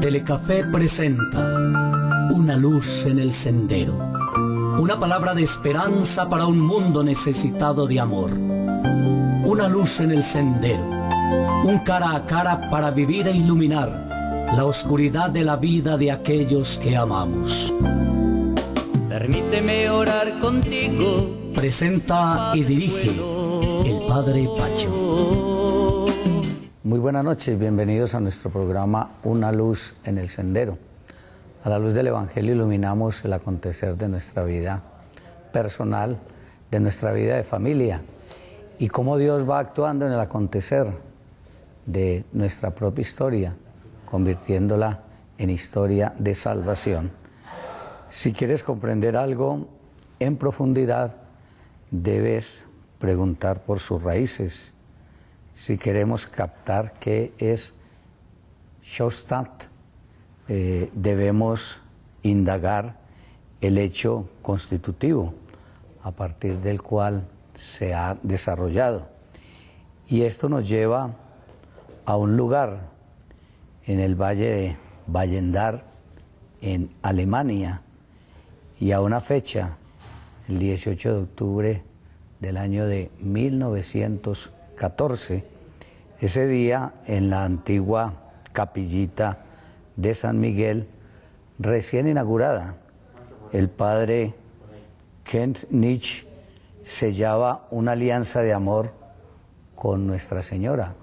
Telecafé presenta Una luz en el sendero. Una palabra de esperanza para un mundo necesitado de amor. Una luz en el sendero. Un cara a cara para vivir e iluminar la oscuridad de la vida de aquellos que amamos. Permíteme orar contigo. Presenta y dirige el Padre Pacho. Muy buenas noches, bienvenidos a nuestro programa Una luz en el sendero. A la luz del Evangelio iluminamos el acontecer de nuestra vida personal, de nuestra vida de familia y cómo Dios va actuando en el acontecer de nuestra propia historia, convirtiéndola en historia de salvación. Si quieres comprender algo en profundidad, debes preguntar por sus raíces. Si queremos captar qué es Schoenstatt, debemos indagar el hecho constitutivo a partir del cual se ha desarrollado. Y esto nos lleva a un lugar en el valle de Wallendar, en Alemania, y a una fecha, el 18 de octubre del año de 1914, ese día en la antigua capillita de San Miguel, recién inaugurada, el padre Kent Nietzsche sellaba una alianza de amor con Nuestra Señora,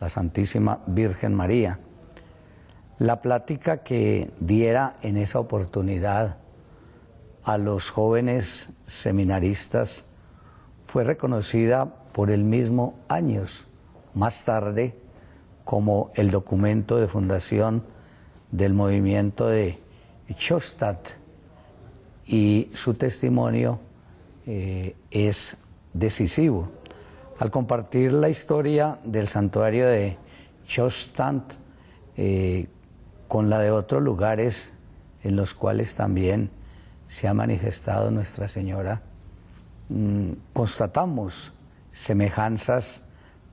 la Santísima Virgen María. La plática que diera en esa oportunidad a los jóvenes seminaristas fue reconocida por él mismo años más tarde como el documento de fundación del movimiento de Schoenstatt, y su testimonio es decisivo. Al compartir la historia del santuario de Schoenstatt con la de otros lugares en los cuales también se ha manifestado Nuestra Señora, constatamos semejanzas,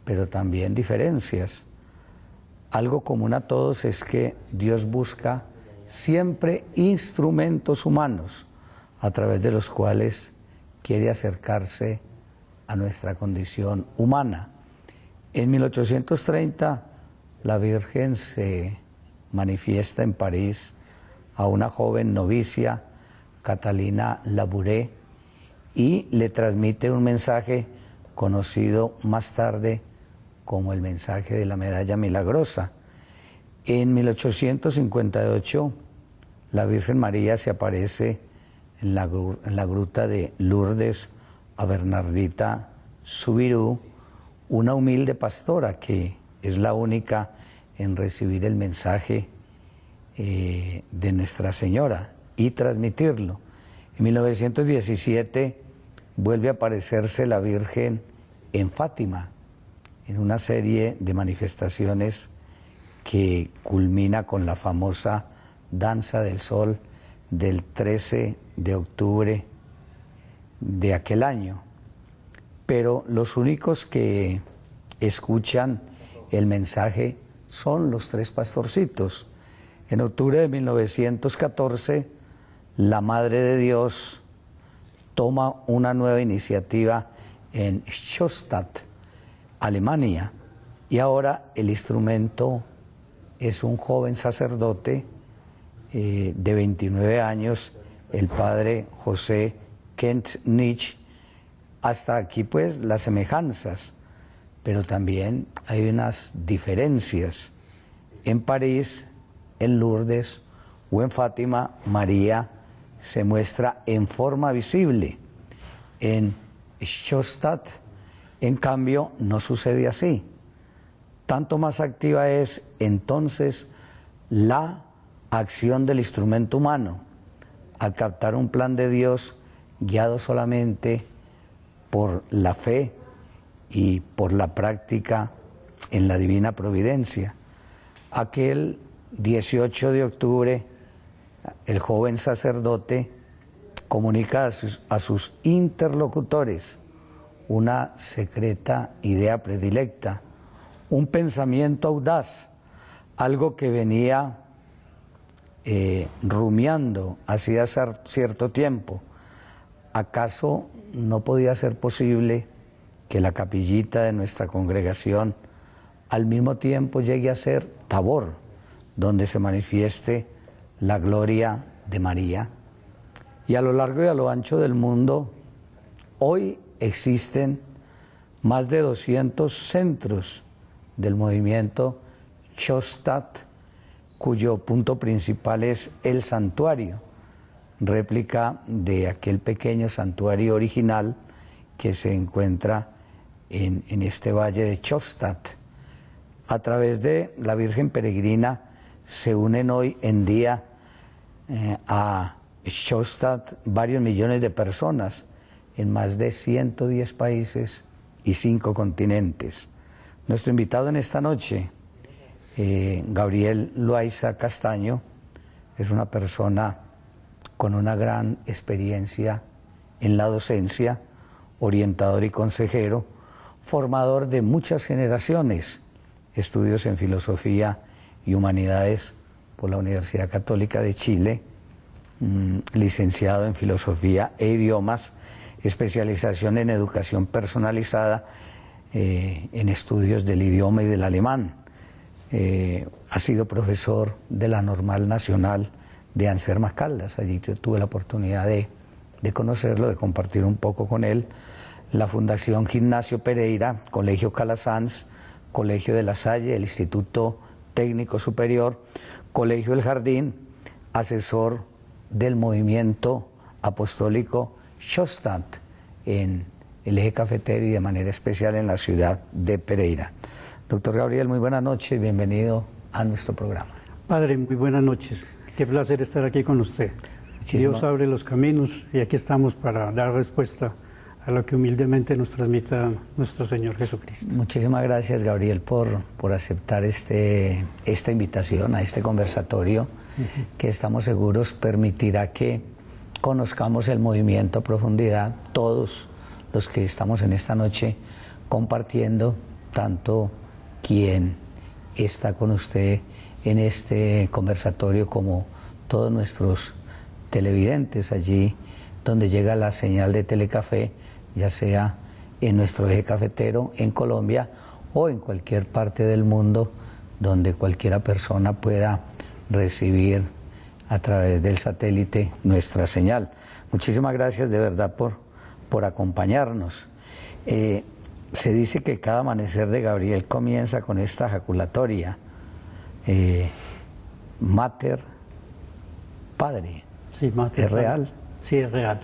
pero también diferencias. Algo común a todos es que Dios busca siempre instrumentos humanos a través de los cuales quiere acercarse a nuestra condición humana. En 1830 la Virgen se manifiesta en París a una joven novicia, Catalina Labouré, y le transmite un mensaje conocido más tarde como el mensaje de la medalla milagrosa. En 1858 la Virgen María se aparece en la gruta de Lourdes a Bernardita Soubirous, una humilde pastora que es la única en recibir el mensaje de Nuestra Señora y transmitirlo. En 1917 vuelve a aparecerse la Virgen en Fátima, en una serie de manifestaciones que culmina con la famosa Danza del Sol del 13 de octubre de aquel año. Pero los únicos que escuchan el mensaje son los tres pastorcitos. En octubre de 1914, la Madre de Dios toma una nueva iniciativa en Schoenstatt, Alemania, y ahora el instrumento es un joven sacerdote de 29 años, el padre José Kent Nietzsche. Hasta aquí pues las semejanzas, pero también hay unas diferencias. En París, en Lourdes o en Fátima, María se muestra en forma visible. En Schoenstatt, en cambio, no sucede así. Tanto más activa es entonces la acción del instrumento humano al captar un plan de Dios guiado solamente por la fe y por la práctica en la divina providencia. Aquel 18 de octubre, el joven sacerdote comunica a sus interlocutores una secreta idea predilecta, un pensamiento audaz, algo que venía rumiando hacía cierto tiempo, ¿acaso no podía ser posible que la capillita de nuestra congregación al mismo tiempo llegue a ser Tabor, donde se manifieste la gloria de María? Y a lo largo y a lo ancho del mundo, hoy existen más de 200 centros del movimiento Chostat, cuyo punto principal es el santuario, réplica de aquel pequeño santuario original que se encuentra en este valle de Chostat. A través de la Virgen Peregrina se unen hoy en día a Chostat varios millones de personas en más de 110 países y 5 continentes. Nuestro invitado en esta noche, Gabriel Loaiza Castaño, es una persona con una gran experiencia en la docencia, orientador y consejero, formador de muchas generaciones, estudios en filosofía y humanidades por la Universidad Católica de Chile, licenciado en filosofía e idiomas, especialización en educación personalizada, en estudios del idioma y del alemán. Ha sido profesor de la Normal Nacional de Anserma Caldas. Allí yo tuve la oportunidad de conocerlo, de compartir un poco con él. La Fundación Gimnasio Pereira, Colegio Calasanz, Colegio de la Salle, el Instituto Técnico Superior, Colegio El Jardín, asesor del movimiento apostólico Chostat en el eje cafetero y de manera especial en la ciudad de Pereira. Doctor Gabriel, muy buenas noches, bienvenido a nuestro programa. Padre, muy buenas noches, qué placer estar aquí con usted. Dios abre los caminos y aquí estamos para dar respuesta a lo que humildemente nos transmita nuestro Señor Jesucristo. Muchísimas gracias, Gabriel, por aceptar esta invitación a este conversatorio que estamos seguros permitirá que conozcamos el movimiento a profundidad, todos los que estamos en esta noche compartiendo, tanto quien está con usted en este conversatorio como todos nuestros televidentes allí donde llega la señal de Telecafé, ya sea en nuestro eje cafetero en Colombia o en cualquier parte del mundo donde cualquiera persona pueda recibir a través del satélite nuestra señal. Muchísimas gracias de verdad por acompañarnos. Se dice que cada amanecer de Gabriel comienza con esta ejaculatoria, Mater, Padre. Sí, Mater. ¿Es real? Sí, es real.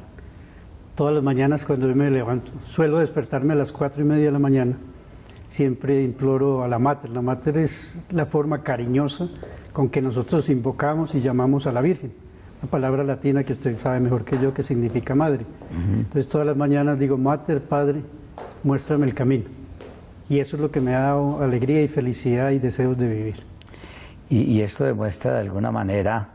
Todas las mañanas cuando yo me levanto, suelo despertarme a las 4:30 de la mañana, siempre imploro a la Mater. La Mater es la forma cariñosa con que nosotros invocamos y llamamos a la Virgen. Una palabra latina que usted sabe mejor que yo que significa madre. Entonces todas las mañanas digo, Mater, Padre, muéstrame el camino. Y eso es lo que me ha dado alegría y felicidad y deseos de vivir. Y esto demuestra de alguna manera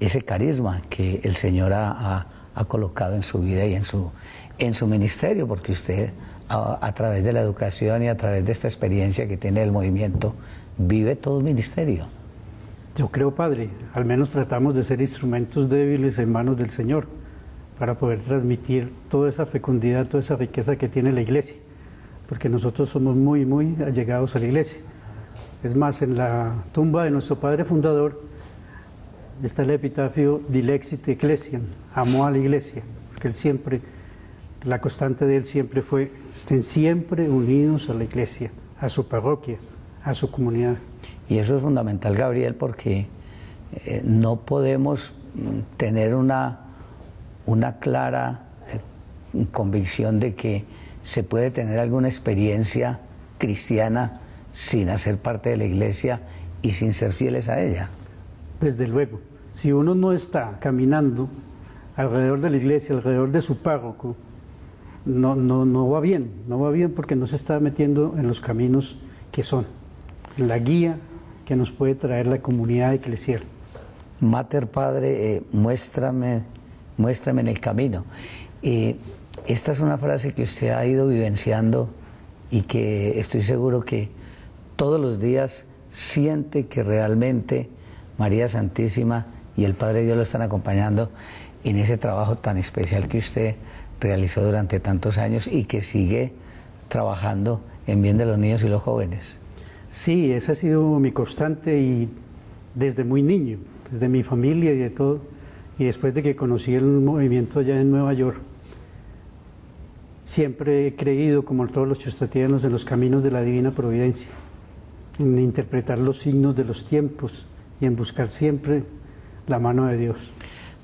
ese carisma que el Señor ha colocado en su vida y en su ministerio, porque usted a través de la educación y a través de esta experiencia que tiene el movimiento vive todo el ministerio. Yo creo, Padre, al menos tratamos de ser instrumentos débiles en manos del Señor para poder transmitir toda esa fecundidad, toda esa riqueza que tiene la Iglesia, porque nosotros somos muy, muy allegados a la Iglesia. Es más, en la tumba de nuestro Padre Fundador está el epitafio Dilexit Ecclesiam, amó a la Iglesia, porque él siempre, la constante de él siempre fue, estén siempre unidos a la Iglesia, a su parroquia, a su comunidad. Y eso es fundamental, Gabriel, porque no podemos tener una clara convicción de que se puede tener alguna experiencia cristiana sin hacer parte de la Iglesia y sin ser fieles a ella. Desde luego, si uno no está caminando alrededor de la Iglesia, alrededor de su párroco, no va bien porque no se está metiendo en los caminos que son, en la guía que nos puede traer la comunidad eclesial. Mater, Padre, muéstrame en el camino. Esta es una frase que usted ha ido vivenciando y que estoy seguro que todos los días siente que realmente María Santísima y el Padre Dios lo están acompañando en ese trabajo tan especial que usted realizó durante tantos años y que sigue trabajando en bien de los niños y los jóvenes. Sí, esa ha sido mi constante y desde muy niño, desde mi familia y de todo, y después de que conocí el movimiento allá en Nueva York, siempre he creído, como todos los chostatianos, en los caminos de la divina providencia, en interpretar los signos de los tiempos y en buscar siempre la mano de Dios.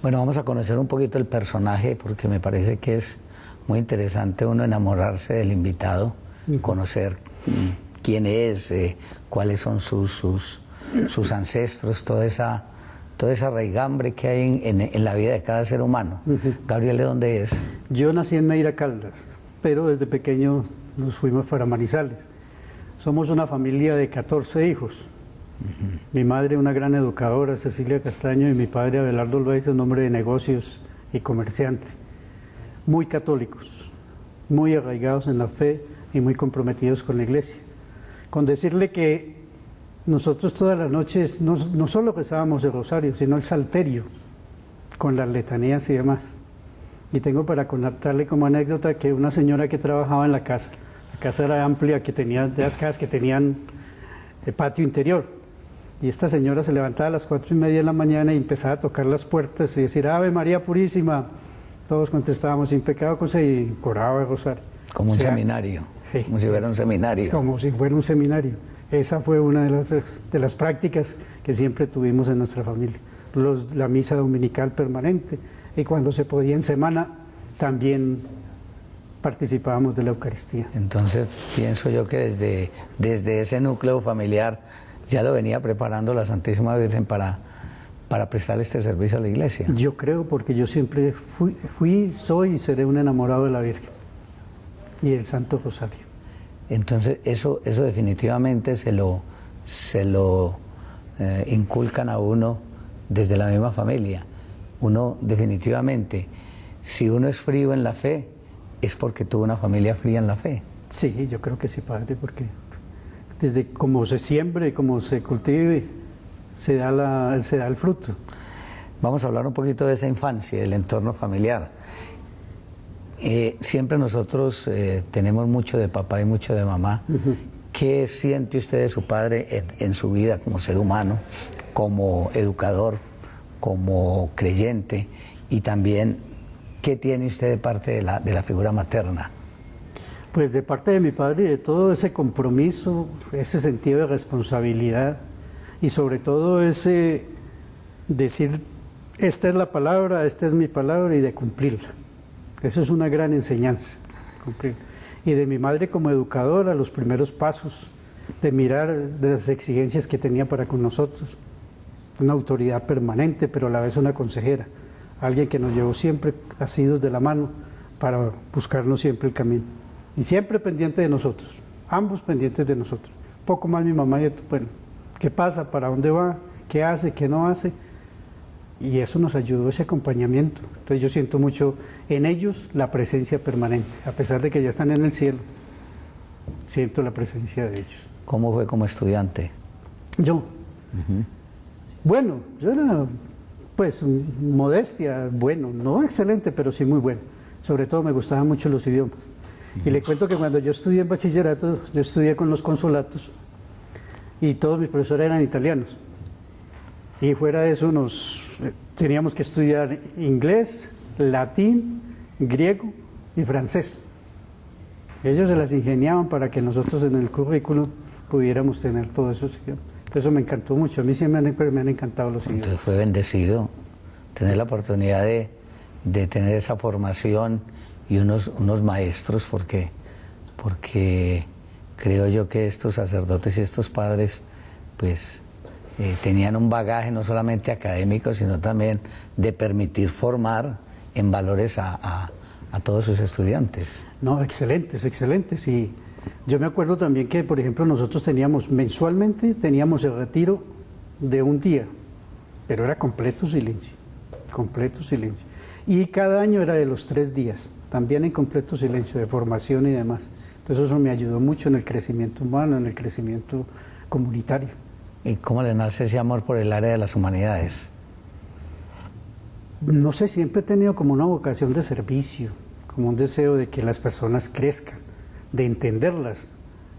Bueno, vamos a conocer un poquito el personaje porque me parece que es muy interesante uno enamorarse del invitado, conocer quién es, cuáles son sus ancestros, toda esa raigambre que hay en la vida de cada ser humano. Gabriel, ¿de dónde es? Yo nací en Neira Caldas, pero desde pequeño nos fuimos para Manizales. Somos una familia de 14 hijos. Mi madre, una gran educadora, Cecilia Castaño, y mi padre, Abelardo Loaiza, un hombre de negocios y comerciante. Muy católicos, muy arraigados en la fe y muy comprometidos con la iglesia. Con decirle que nosotros todas las noches no solo rezábamos el rosario, sino el salterio, con las letanías y demás. Y tengo para contarle como anécdota que una señora que trabajaba en la casa era amplia, que tenía de las casas que tenían patio interior. Y esta señora se levantaba a las 4:30 de la mañana y empezaba a tocar las puertas y decir, Ave María Purísima. Todos contestábamos, sin pecado y coraba el rosario. Como un seminario, sí, como si fuera un seminario. Como si fuera un seminario. Esa fue una de las prácticas que siempre tuvimos en nuestra familia. La misa dominical permanente, y cuando se podía en semana también participábamos de la Eucaristía. Entonces pienso yo que desde ese núcleo familiar ya lo venía preparando la Santísima Virgen para prestarle este servicio a la iglesia. Yo creo, porque yo siempre fui, soy y seré un enamorado de la Virgen y del Santo Rosario. Entonces eso definitivamente se lo inculcan a uno desde la misma familia. Uno definitivamente, si uno es frío en la fe, es porque tuvo una familia fría en la fe. Sí, yo creo que sí, padre, porque desde cómo se siembre, cómo se cultive, se da el fruto. Vamos a hablar un poquito de esa infancia, del entorno familiar. Siempre nosotros tenemos mucho de papá y mucho de mamá. ¿Qué siente usted de su padre en su vida como ser humano, como educador, como creyente? Y también, ¿qué tiene usted de parte de la figura materna? Pues de parte de mi padre, de todo ese compromiso, ese sentido de responsabilidad y sobre todo ese decir, esta es la palabra, esta es mi palabra, y de cumplirla. Eso es una gran enseñanza, cumplir. Y de mi madre como educadora, los primeros pasos, de mirar de las exigencias que tenía para con nosotros. Una autoridad permanente, pero a la vez una consejera, alguien que nos llevó siempre asidos de la mano para buscarnos siempre el camino. Y siempre pendiente de nosotros, ambos pendientes de nosotros. Poco más mi mamá y bueno, ¿qué pasa? ¿Para dónde va? ¿Qué hace? ¿Qué no hace? Y eso nos ayudó, ese acompañamiento. Entonces yo siento mucho en ellos la presencia permanente, a pesar de que ya están en el cielo, siento la presencia de ellos. ¿Cómo fue como estudiante? Yo. Bueno, yo era, pues, modestia, bueno, no excelente, pero sí muy bueno. Sobre todo me gustaban mucho los idiomas. Y le cuento que cuando yo estudié en bachillerato, yo estudié con los consulatos y todos mis profesores eran italianos. Y fuera de eso teníamos que estudiar inglés, latín, griego y francés. Ellos se las ingeniaban para que nosotros en el currículum pudiéramos tener todo eso. Eso me encantó mucho. A mí siempre me han encantado los idiomas. Entonces fue bendecido tener la oportunidad de tener esa formación y unos maestros, porque creo yo que estos sacerdotes y estos padres pues tenían un bagaje no solamente académico, sino también de permitir formar en valores a todos sus estudiantes. No, excelentes, excelentes. Y yo me acuerdo también que, por ejemplo, nosotros mensualmente teníamos el retiro de un día, pero era completo silencio. Y cada año era de los 3 días, también en completo silencio, de formación y demás. Entonces eso me ayudó mucho en el crecimiento humano, en el crecimiento comunitario. ¿Y cómo le nace ese amor por el área de las humanidades? No sé, siempre he tenido como una vocación de servicio, como un deseo de que las personas crezcan, de entenderlas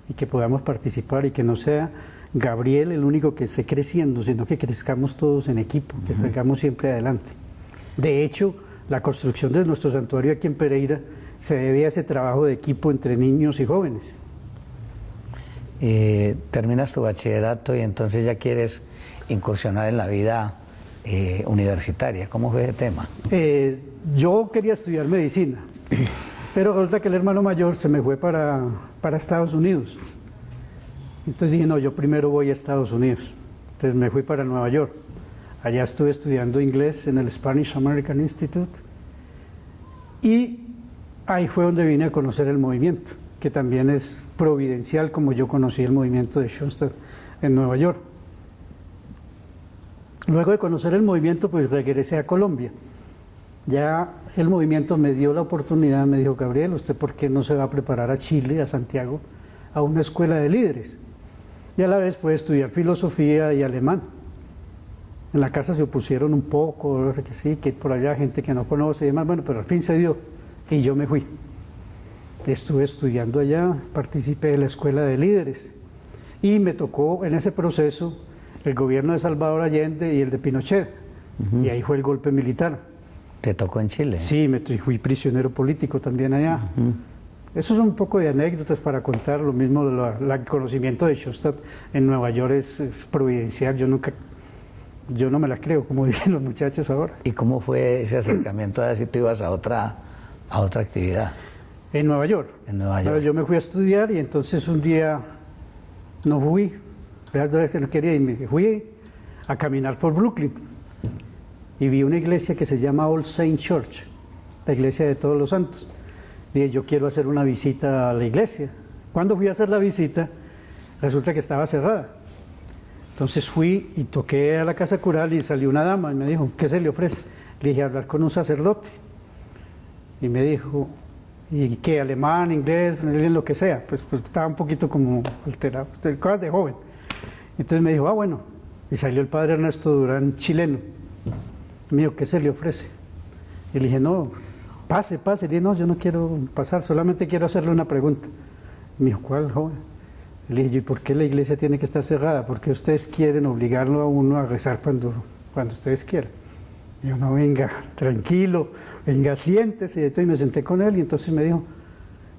y que podamos participar y que no sea Gabriel el único que esté creciendo, sino que crezcamos todos en equipo, que salgamos siempre adelante. De hecho, la construcción de nuestro santuario aquí en Pereira se debe a ese trabajo de equipo entre niños y jóvenes. Terminas tu bachillerato y entonces ya quieres incursionar en la vida universitaria. ¿Cómo fue ese tema? Yo quería estudiar medicina, pero resulta que el hermano mayor se me fue para Estados Unidos. Entonces dije, no, yo primero voy a Estados Unidos. Entonces me fui para Nueva York. Allá estuve estudiando inglés en el Spanish American Institute y ahí fue donde vine a conocer el movimiento, que también es providencial como yo conocí el movimiento de Schoenstatt en Nueva York. Luego de conocer el movimiento, pues regresé a Colombia. Ya el movimiento me dio la oportunidad, me dijo, Gabriel, ¿usted por qué no se va a preparar a Chile, a Santiago, a una escuela de líderes? Y a la vez puede estudiar filosofía y alemán. En la casa se opusieron un poco, que sí, que por allá gente que no conoce y demás, bueno, pero al fin se dio y yo me fui. Estuve estudiando allá, participé de la escuela de líderes y me tocó en ese proceso el gobierno de Salvador Allende y el de Pinochet, y ahí fue el golpe militar. ¿Te tocó en Chile? Sí, fui prisionero político también allá. Eso es un poco de anécdotas para contar, lo mismo, el conocimiento de Schoenstatt en Nueva York es providencial, yo no me la creo, como dicen los muchachos ahora. ¿Y cómo fue ese acercamiento a ver si tú ibas a otra actividad? En Nueva York. En Nueva York. Pero yo me fui a estudiar y entonces un día no fui, no quería y me fui a caminar por Brooklyn y vi una iglesia que se llama All Saints Church, la iglesia de todos los santos. Dije, yo quiero hacer una visita a la iglesia. Cuando fui a hacer la visita, resulta que estaba cerrada. Entonces fui y toqué a la casa cural y salió una dama y me dijo, ¿qué se le ofrece? Le dije, hablar con un sacerdote. Y me dijo, ¿y qué? ¿Alemán, inglés, lo que sea? Pues estaba un poquito como alterado, cosas de joven. Entonces me dijo, bueno. Y salió el padre Ernesto Durán, chileno. Me dijo, ¿qué se le ofrece? Y le dije, no, pase. Le dije, no, yo no quiero pasar, solamente quiero hacerle una pregunta. Y me dijo, ¿cuál, joven? Le dije, ¿y por qué la iglesia tiene que estar cerrada? ¿Por qué ustedes quieren obligarlo a uno a rezar cuando ustedes quieran? Y yo, no, venga, tranquilo, venga, siéntese. Y entonces me senté con él y entonces me dijo,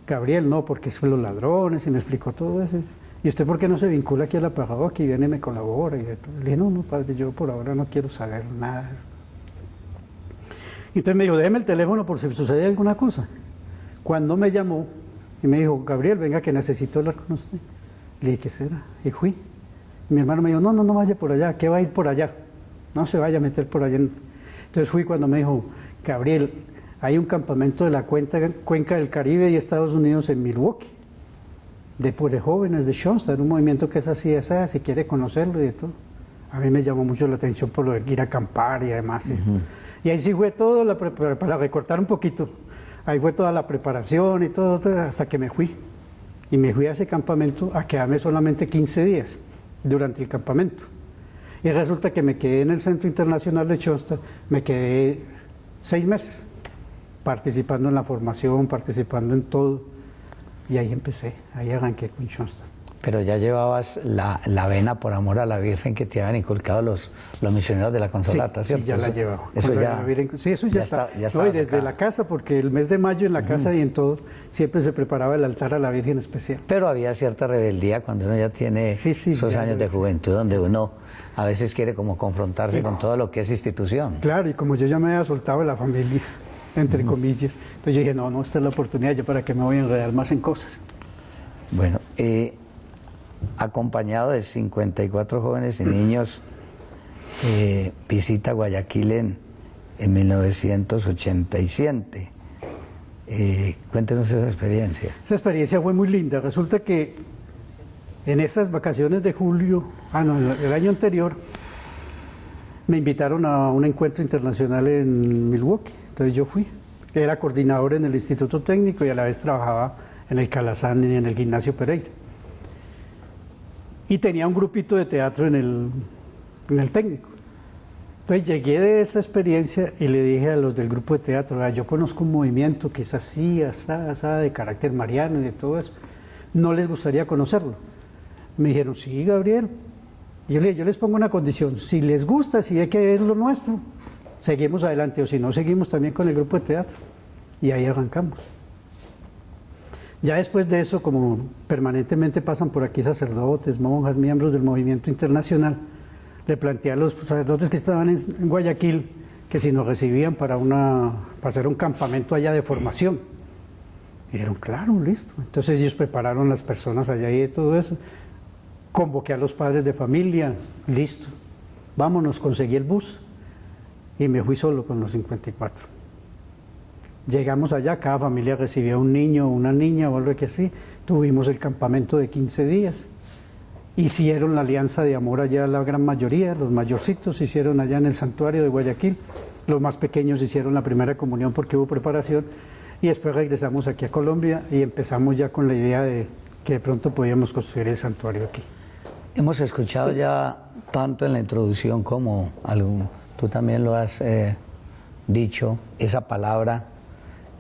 Gabriel, no, porque son los ladrones, y me explicó todo eso. ¿Y usted por qué no se vincula aquí a la parroquia y viene y me colabora? Y de todo. Le dije, no, padre, yo por ahora no quiero saber nada. Y entonces me dijo, déjeme el teléfono por si sucede alguna cosa. Cuando me llamó y me dijo, Gabriel, venga que necesito hablar con usted. Le dije, ¿qué será? Y fui. Y mi hermano me dijo, no vaya por allá, ¿qué va a ir por allá? No se vaya a meter por allá. Entonces fui cuando me dijo, Gabriel, hay un campamento de la Cuenca del Caribe y Estados Unidos en Milwaukee, de jóvenes de Schoenstatt, un movimiento que es así, si quiere conocerlo y de todo. A mí me llamó mucho la atención por lo de ir a acampar y además. Y ahí sí fue todo, para recortar un poquito, ahí fue toda la preparación y todo, hasta que me fui. Y me fui a ese campamento a quedarme solamente 15 días durante el campamento. Y resulta que me quedé en el Centro Internacional de Schoenstatt, me quedé 6 meses, participando en la formación, participando en todo. Y ahí empecé, ahí arranqué con Schoenstatt. Pero ya llevabas la vena por amor a la Virgen que te habían inculcado los misioneros de la Consolata, ¿cierto? Sí, ya la llevaba. Eso ya, sí, eso ya está. No, y desde la casa, porque el mes de mayo en la casa y en todo, siempre se preparaba el altar a la Virgen especial. Pero había cierta rebeldía cuando uno ya tiene esos años de juventud, donde uno a veces quiere como confrontarse con todo lo que es institución. Claro, y como yo ya me había soltado de la familia, entre comillas, entonces yo dije, no, esta es la oportunidad, yo para qué me voy a enredar más en cosas. Bueno, acompañado de 54 jóvenes y niños, visita Guayaquil en 1987. Cuéntenos esa experiencia. Esa experiencia fue muy linda. Resulta que en esas vacaciones de julio, el año anterior, me invitaron a un encuentro internacional en Milwaukee. Entonces yo fui. Era coordinador en el Instituto Técnico y a la vez trabajaba en el Calazán y en el Gimnasio Pereira. Y tenía un grupito de teatro en el técnico. Entonces llegué de esa experiencia y le dije a los del grupo de teatro, "Vea, yo conozco un movimiento que es así, asá, de carácter mariano y de todo eso. ¿No les gustaría conocerlo?" Me dijeron, "Sí, Gabriel." Y yo le dije, "Yo les pongo una condición, si les gusta, si hay que ver lo nuestro, seguimos adelante, o si no, seguimos también con el grupo de teatro." Y ahí arrancamos. Ya después de eso, como permanentemente pasan por aquí sacerdotes, monjas, miembros del movimiento internacional, le planteé a los sacerdotes que estaban en Guayaquil que si nos recibían para hacer un campamento allá de formación. Y dijeron, claro, listo. Entonces ellos prepararon las personas allá y todo eso. Convoqué a los padres de familia, listo. Vámonos, conseguí el bus y me fui solo con los 54. Llegamos allá, cada familia recibía un niño o una niña o algo que así. Tuvimos el campamento de 15 días. Hicieron la alianza de amor allá la gran mayoría, los mayorcitos hicieron allá en el santuario de Guayaquil, los más pequeños hicieron la primera comunión porque hubo preparación y después regresamos aquí a Colombia y empezamos ya con la idea de que de pronto podíamos construir el santuario aquí. Hemos escuchado ya tanto en la introducción como tú también lo has dicho, esa palabra.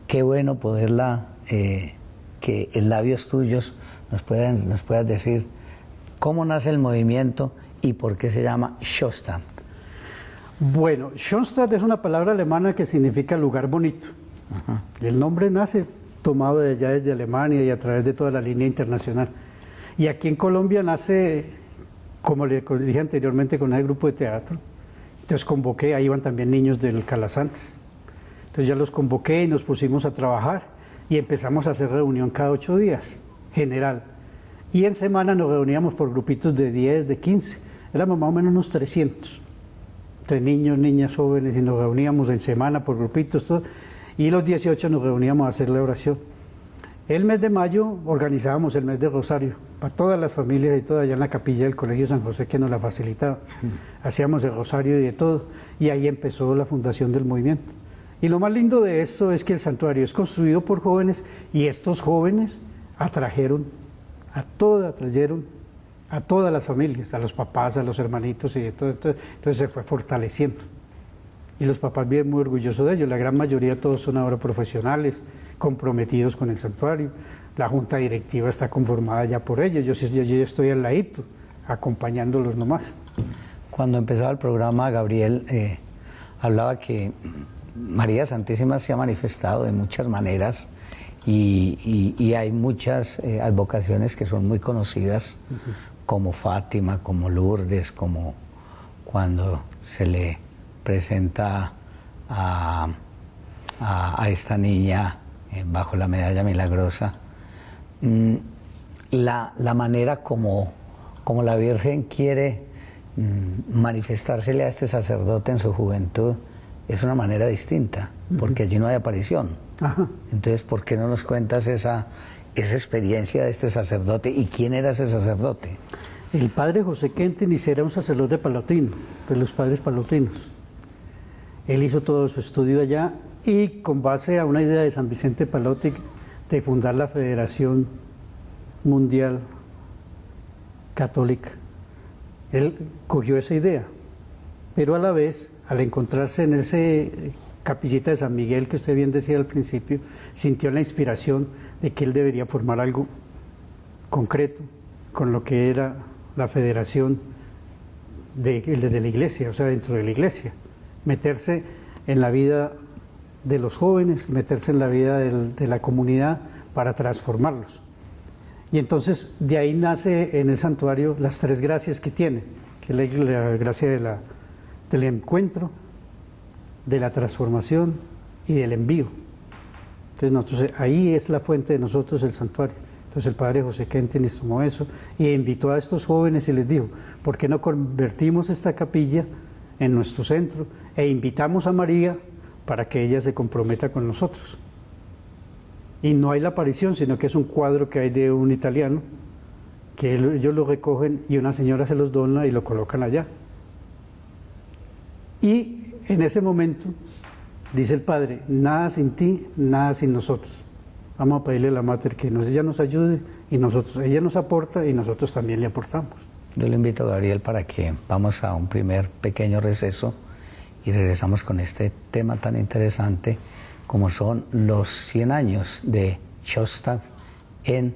Qué bueno poderla, que en labios tuyos nos puedas decir cómo nace el movimiento y por qué se llama Schoenstatt. Bueno, Schoenstatt es una palabra alemana que significa lugar bonito. Ajá. El nombre nace tomado de allá desde Alemania y a través de toda la línea internacional. Y aquí en Colombia nace, como le dije anteriormente, con el grupo de teatro. Entonces convoqué, ahí iban también niños del Calasanz. Entonces ya los convoqué y nos pusimos a trabajar y empezamos a hacer reunión cada 8 días, general. Y en semana nos reuníamos por grupitos de 10, de 15. Éramos más o menos unos 300, entre niños, niñas, jóvenes, y nos reuníamos en semana por grupitos, todo. Y los 18 nos reuníamos a hacer la oración. El mes de mayo organizábamos el mes de Rosario, para todas las familias y todo, allá en la capilla del Colegio San José que nos la facilitaba. Hacíamos el Rosario y de todo, y ahí empezó la fundación del movimiento. Y lo más lindo de esto es que el santuario es construido por jóvenes y estos jóvenes atrajeron a todas las familias, a los papás, a los hermanitos y de todo. Entonces se fue fortaleciendo. Y los papás viven muy orgullosos de ellos. La gran mayoría todos son ahora profesionales, comprometidos con el santuario. La junta directiva está conformada ya por ellos. Yo estoy al ladito, acompañándolos nomás. Cuando empezaba el programa, Gabriel hablaba que María Santísima se ha manifestado de muchas maneras y hay muchas advocaciones que son muy conocidas, como Fátima, como Lourdes, como cuando se le presenta a esta niña bajo la medalla milagrosa. La manera como la Virgen quiere manifestársele a este sacerdote en su juventud es una manera distinta, porque allí no hay aparición. Ajá. Entonces, ¿por qué no nos cuentas esa experiencia de este sacerdote y quién era ese sacerdote? El padre José Kentenich era un sacerdote palotino, de los padres palotinos. Él hizo todo su estudio allá y con base a una idea de San Vicente Palotti de fundar la Federación Mundial Católica, él cogió esa idea, pero a la vez, al encontrarse en ese capillita de San Miguel que usted bien decía al principio, sintió la inspiración de que él debería formar algo concreto con lo que era la federación de la iglesia, o sea, dentro de la iglesia, meterse en la vida de los jóvenes, meterse en la vida de la comunidad para transformarlos. Y entonces de ahí nace en el santuario las 3 gracias que tiene, que es la gracia del encuentro, de la transformación y del envío. Entonces ahí es la fuente de nosotros, el santuario. Entonces el padre José Kentenich tomó eso y invitó a estos jóvenes y les dijo, ¿por qué no convertimos esta capilla en nuestro centro e invitamos a María para que ella se comprometa con nosotros? Y no hay la aparición, sino que es un cuadro que hay de un italiano, que ellos lo recogen y una señora se los dona y lo colocan allá. Y en ese momento dice el padre, nada sin ti, nada sin nosotros. Vamos a pedirle a la Mater que ella nos ayude y ella nos aporta y nosotros también le aportamos. Yo le invito a Gabriel para que vamos a un primer pequeño receso y regresamos con este tema tan interesante como son los 100 años de Shostad en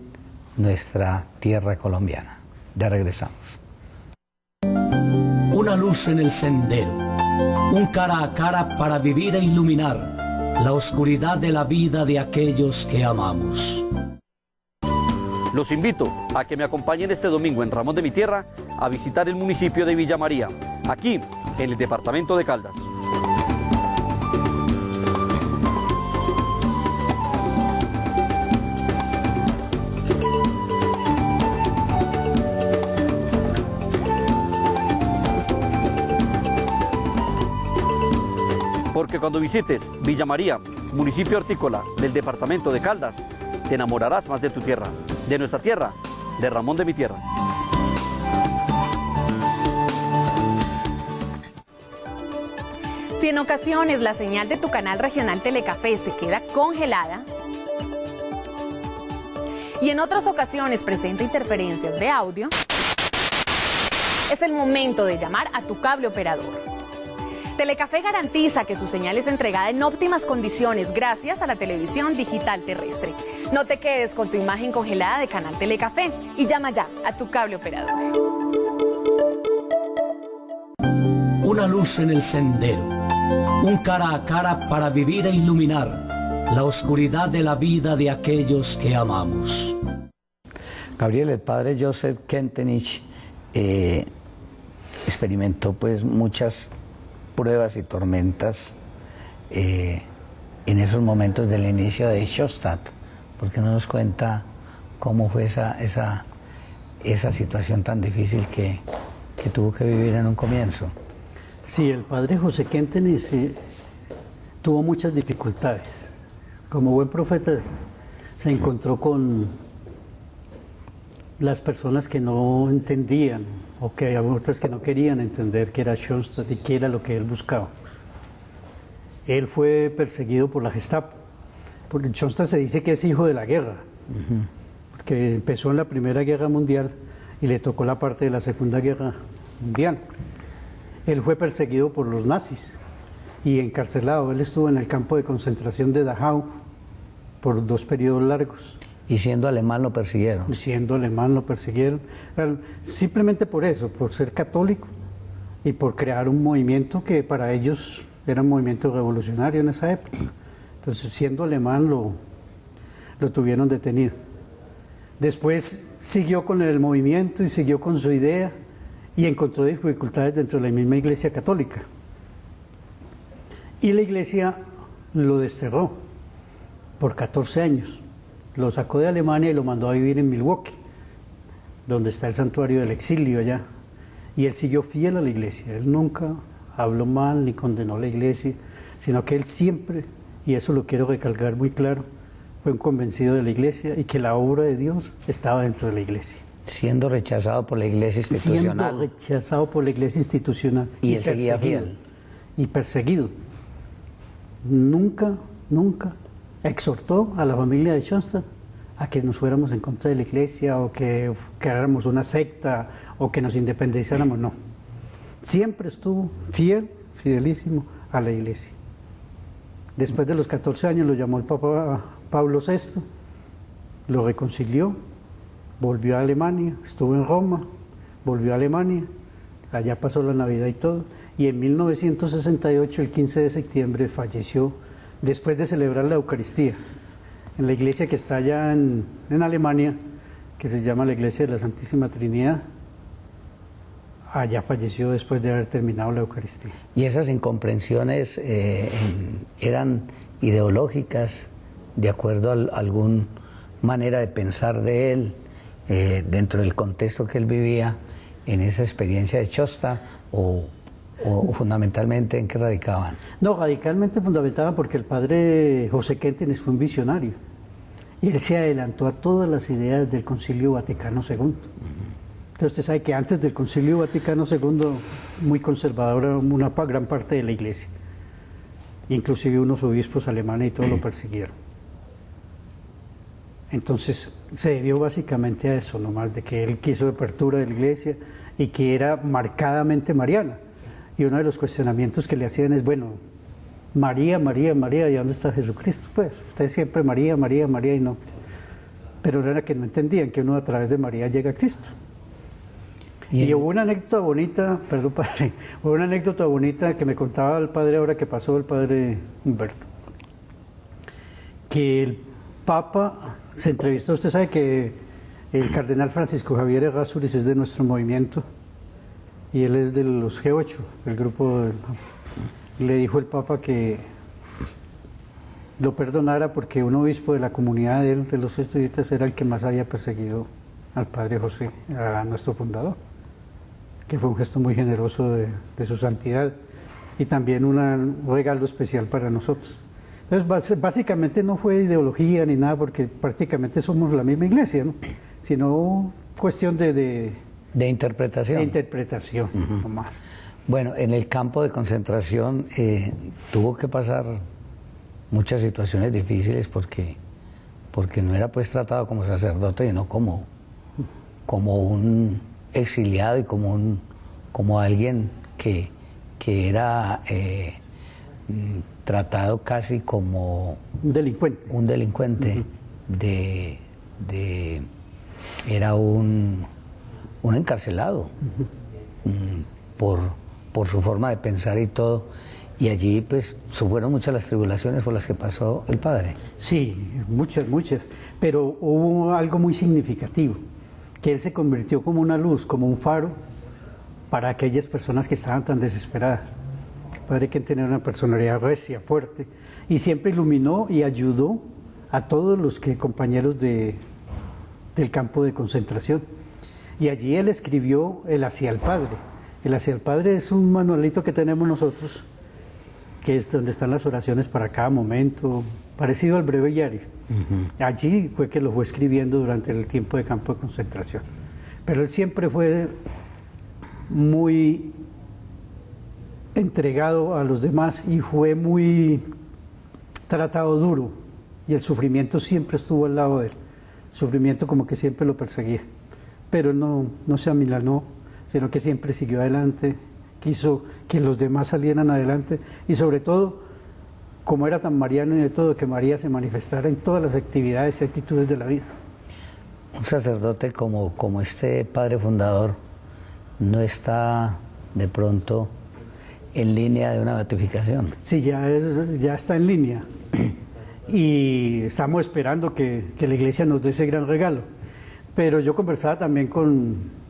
nuestra tierra colombiana. Ya regresamos. Una luz en el sendero, un cara a cara para vivir e iluminar la oscuridad de la vida de aquellos que amamos. Los invito a que me acompañen este domingo en Ramón de mi Tierra a visitar el municipio de Villa María, aquí en el departamento de Caldas. Porque cuando visites Villa María, municipio hortícola del departamento de Caldas, te enamorarás más de tu tierra, de nuestra tierra, de Ramón de mi Tierra. Si en ocasiones la señal de tu canal regional Telecafé se queda congelada y en otras ocasiones presenta interferencias de audio, es el momento de llamar a tu cable operador. Telecafé garantiza que su señal es entregada en óptimas condiciones gracias a la televisión digital terrestre. No te quedes con tu imagen congelada de Canal Telecafé y llama ya a tu cable operador. Una luz en el sendero, un cara a cara para vivir e iluminar la oscuridad de la vida de aquellos que amamos. Gabriel, el padre Joseph Kentenich experimentó pues muchas pruebas y tormentas en esos momentos del inicio de Shostad. ¿Por qué no nos cuenta cómo fue esa situación tan difícil que tuvo que vivir en un comienzo? Sí, el padre José Kentenich tuvo muchas dificultades. Como buen profeta se encontró con las personas que no entendían o que había otras que no querían entender qué era Shostad y qué era lo que él buscaba. Él fue perseguido por la Gestapo. Porque Shostad se dice que es hijo de la guerra, porque empezó en la Primera Guerra Mundial y le tocó la parte de la Segunda Guerra Mundial. Él fue perseguido por los nazis y encarcelado. Él estuvo en el campo de concentración de Dachau por 2 periodos largos. Y siendo alemán lo persiguieron. Siendo alemán lo persiguieron, simplemente por eso, por ser católico y por crear un movimiento que para ellos era un movimiento revolucionario en esa época. Entonces, siendo alemán lo tuvieron detenido. Después siguió con el movimiento y siguió con su idea y encontró dificultades dentro de la misma Iglesia Católica. Y la Iglesia lo desterró por 14 años. Lo sacó de Alemania y lo mandó a vivir en Milwaukee, donde está el santuario del exilio allá. Y él siguió fiel a la iglesia. Él nunca habló mal ni condenó a la iglesia, sino que él siempre, y eso lo quiero recalcar muy claro, fue un convencido de la iglesia y que la obra de Dios estaba dentro de la iglesia. Siendo rechazado por la iglesia institucional. Siendo rechazado por la iglesia institucional. Y él seguía fiel. Y perseguido. Nunca exhortó a la familia de Shostad a que nos fuéramos en contra de la iglesia o que creáramos una secta o que nos independizáramos, no. Siempre estuvo fidelísimo a la iglesia. Después de los 14 años lo llamó el Papa Pablo VI, lo reconcilió, volvió a Alemania, estuvo en Roma, volvió a Alemania, allá pasó la Navidad y todo, y en 1968, el 15 de septiembre, falleció después de celebrar la Eucaristía en la iglesia que está allá en Alemania, que se llama la Iglesia de la Santísima Trinidad. Allá falleció después de haber terminado la Eucaristía. ¿Y esas incomprensiones eran ideológicas, de acuerdo a alguna manera de pensar de él, dentro del contexto que él vivía en esa experiencia de Shostad, o fundamentalmente en qué radicaban? No, radicalmente fundamentaban porque el padre José Kentenich fue un visionario y él se adelantó a todas las ideas del Concilio Vaticano II. Entonces usted sabe que antes del Concilio Vaticano II, muy conservadora una gran parte de la iglesia, inclusive unos obispos alemanes y todo lo persiguieron. Entonces se debió básicamente a eso, nomás de que él quiso apertura de la iglesia y que era marcadamente mariana. y uno de los cuestionamientos que le hacían es, bueno, María, María, María, ¿y dónde está Jesucristo? Pues, usted siempre María, María, María, y no. Pero era que no entendían que uno a través de María llega a Cristo. Y hubo una anécdota bonita, perdón padre, hubo una anécdota bonita que me contaba el padre ahora que pasó, el padre Humberto, que el Papa se entrevistó, usted sabe que el cardenal Francisco Javier Errázuriz es de nuestro movimiento y él es de los G8, el grupo, le dijo el Papa que lo perdonara porque un obispo de la comunidad de él, de los estudiantes, era el que más había perseguido al padre José, a nuestro fundador, que fue un gesto muy generoso de su santidad y también un regalo especial para nosotros. Entonces, básicamente no fue ideología ni nada, porque prácticamente somos la misma iglesia, ¿no? Sino cuestión de interpretación. De interpretación, no más. Bueno, en el campo de concentración tuvo que pasar muchas situaciones difíciles porque no era pues tratado como sacerdote, sino como un exiliado y como alguien que era tratado casi como un delincuente. Era un encarcelado por su forma de pensar y todo. Y allí pues fueron muchas las tribulaciones por las que pasó el padre. Sí, muchas, pero hubo algo muy significativo, que él se convirtió como una luz, como un faro para aquellas personas que estaban tan desesperadas. El padre que tenía una personalidad recia, fuerte, y siempre iluminó y ayudó a todos los compañeros del campo de concentración. Y allí él escribió el Hacia el Padre. El Hacia el Padre es un manualito que tenemos nosotros, que es donde están las oraciones para cada momento, parecido al breviario. Allí fue que lo fue escribiendo durante el tiempo de campo de concentración. Pero él siempre fue muy entregado a los demás y fue muy tratado duro, y el sufrimiento siempre estuvo al lado de él. El sufrimiento como que siempre lo perseguía, pero no se amilanó, sino que siempre siguió adelante, quiso que los demás salieran adelante y sobre todo, como era tan mariano y de todo, que María se manifestara en todas las actividades y actitudes de la vida. Un sacerdote como este padre fundador no está de pronto en línea de una beatificación. Sí, ya está en línea y estamos esperando que la iglesia nos dé ese gran regalo. Pero yo conversaba también con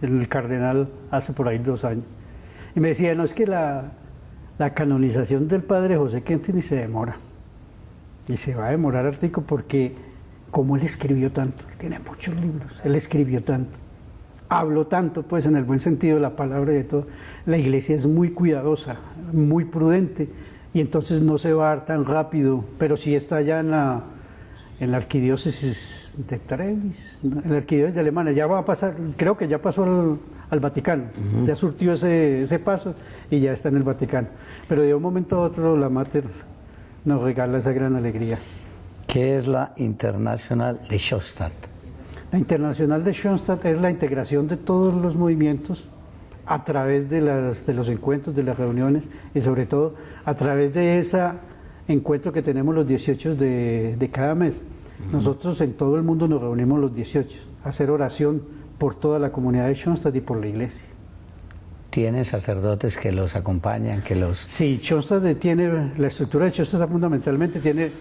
el cardenal hace por ahí 2 años y me decía, no, es que la canonización del padre José Kenty se demora, y se va a demorar hartico porque como él escribió tanto, él tiene muchos libros, él escribió tanto, habló tanto, pues en el buen sentido de la palabra y de todo, la iglesia es muy cuidadosa, muy prudente, y entonces no se va a dar tan rápido, pero sí está ya en la arquidiócesis de Trevis, en la arquidiócesis de Alemania, ya va a pasar, creo que ya pasó al Vaticano, ya surtió ese paso y ya está en el Vaticano. Pero de un momento a otro la Mater nos regala esa gran alegría. ¿Qué es la Internacional de Schoenstatt? La Internacional de Schoenstatt es la integración de todos los movimientos a través de los encuentros, de las reuniones y sobre todo a través de ese encuentro que tenemos los 18 de cada mes. Nosotros en todo el mundo nos reunimos los 18 a hacer oración por toda la comunidad de Schoenstatt y por la iglesia. ¿Tienen sacerdotes que los acompañan, que los...? Sí, Schoenstatt tiene, la estructura de Schoenstatt fundamentalmente tiene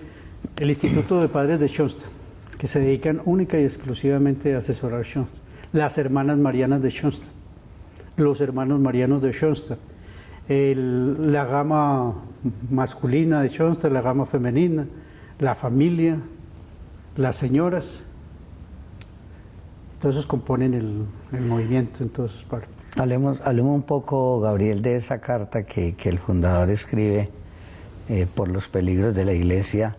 el Instituto de Padres de Schoenstatt, que se dedican única y exclusivamente a asesorar a Schoenstatt. Las hermanas marianas de Schoenstatt, los hermanos marianos de Schoenstatt, la gama masculina de Schoenstatt, la gama femenina, la familia, las señoras, todos esos componen el movimiento en todas sus partes. Hablemos un poco, Gabriel, de esa carta que el fundador escribe por los peligros de la iglesia,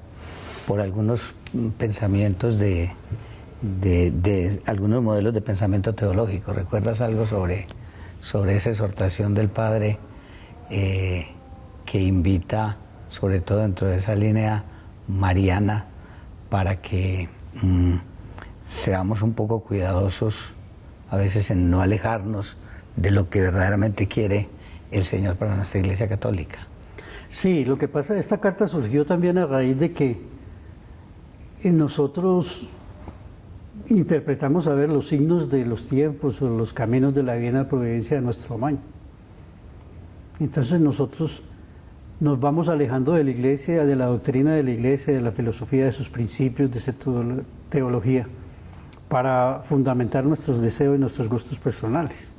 por algunos pensamientos de algunos modelos de pensamiento teológico. ¿Recuerdas algo sobre esa exhortación del padre que invita, sobre todo dentro de esa línea mariana, para que seamos un poco cuidadosos a veces en no alejarnos de lo que verdaderamente quiere el Señor para nuestra Iglesia Católica. Sí, lo que pasa, esta carta surgió también a raíz de que nosotros interpretamos a ver los signos de los tiempos o los caminos de la divina providencia de nuestro amaño. Entonces nosotros nos vamos alejando de la Iglesia, de la doctrina de la Iglesia, de la filosofía, de sus principios, de su teología, para fundamentar nuestros deseos y nuestros gustos personales.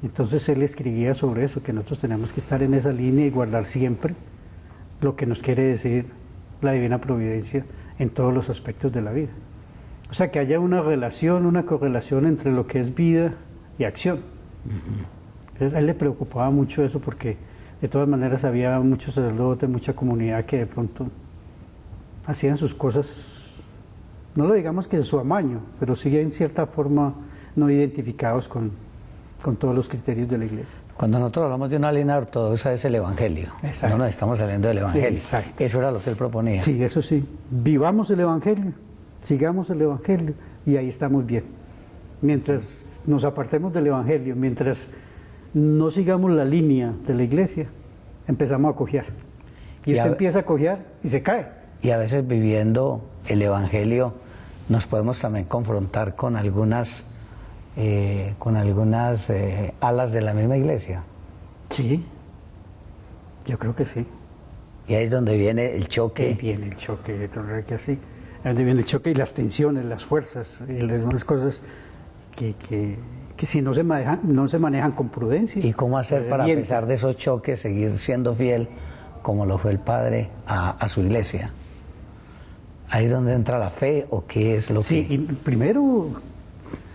Entonces él escribía sobre eso, que nosotros tenemos que estar en esa línea y guardar siempre lo que nos quiere decir la divina providencia en todos los aspectos de la vida. O sea, que haya una relación, una correlación entre lo que es vida y acción. Entonces, a él le preocupaba mucho eso porque de todas maneras había muchos sacerdotes, mucha comunidad que de pronto hacían sus cosas, no lo digamos que de su amaño, pero sí en cierta forma no identificados con todos los criterios de la Iglesia. Cuando nosotros hablamos de una línea ortodoxa es el Evangelio. Exacto. No nos estamos saliendo del Evangelio. Exacto. Eso era lo que él proponía. Sí, eso sí. Vivamos el Evangelio, sigamos el Evangelio y ahí estamos bien. Mientras nos apartemos del Evangelio, mientras no sigamos la línea de la Iglesia, empezamos a cojear. Y usted empieza a cojear y se cae. Y a veces viviendo el Evangelio nos podemos también confrontar con algunas alas de la misma Iglesia. Sí, yo creo que sí. Y ahí es donde viene el choque. Ahí viene el choque, que así. Ahí donde viene el choque y las tensiones, las fuerzas y las demás cosas que si no se manejan con prudencia. ¿Y cómo hacer para, a pesar de esos choques, seguir siendo fiel como lo fue el Padre a su Iglesia? ¿Ahí es donde entra la fe o qué es lo que...? Sí, y primero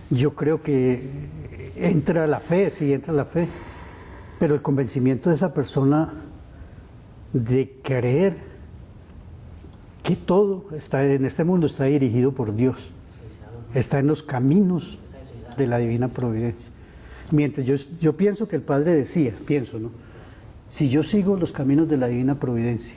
yo creo que entra la fe, sí entra la fe, pero el convencimiento de esa persona de creer que todo está en este mundo está dirigido por Dios, está en los caminos de la divina providencia. Mientras yo pienso que el Padre decía, ¿no? Si yo sigo los caminos de la divina providencia,